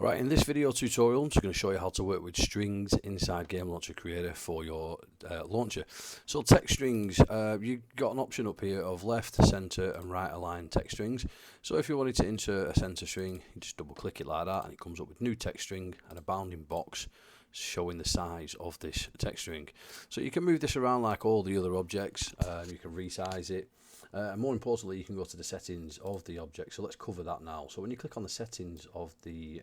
Right, in this video tutorial, I'm just going to show you how to work with strings inside Game Launcher Creator for your launcher. So text strings, you've got an option up here of left, center and right aligned text strings. So if you wanted to insert a center string, you just double click it like that and it comes up with new text string and a bounding box showing the size of this text string. So you can move this around like all the other objects, you can resize it. And more importantly, you can go to the settings of the object. So let's cover that now. So when you click on the settings of the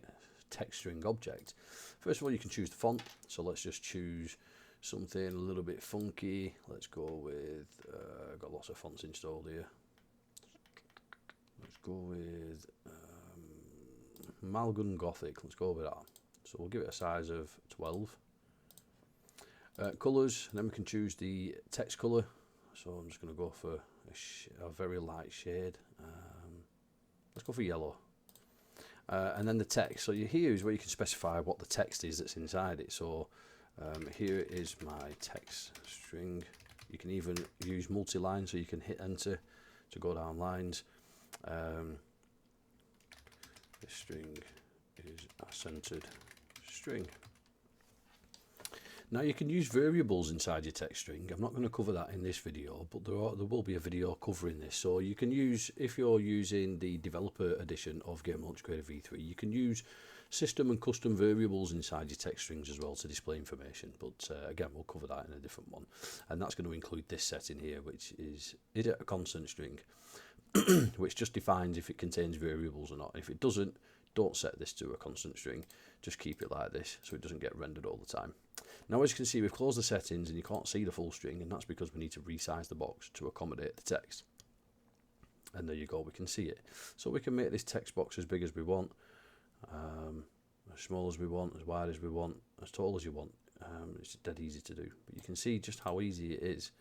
text string object, first of all, you can choose the font. So let's just choose something a little bit funky. Let's go with, I've got lots of fonts installed here. Let's go with Malgun Gothic. Let's go with that. So we'll give it a size of 12. Colours, and then we can choose the text colour. So I'm just going to go for a very light shade. Let's go for yellow. And then the text. So here is where you can specify what the text is that's inside it. So here is my text string. You can even use multi-line, so you can hit enter to go down lines. This string is a centered string. Now you can use variables inside your text string. I'm not going to cover that in this video, but there will be a video covering this. So you can use, if you're using the developer edition of Game Launcher Creator v3, you can use system and custom variables inside your text strings as well to display information. But again, we'll cover that in a different one. And that's going to include this setting here, which is it a constant string, which just defines if it contains variables or not. If it doesn't, don't set this to a constant string. Just keep it like this so it doesn't get rendered all the time. Now, as you can see, we've closed the settings and you can't see the full string, and that's because we need to resize the box to accommodate the text. And there you go, we can see it. So we can make this text box as big as we want, as small as we want, as wide as we want, as tall as you want. It's dead easy to do. But you can see just how easy it is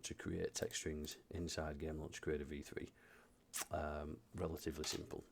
to create text strings inside Game Launcher Creator v3. Relatively simple.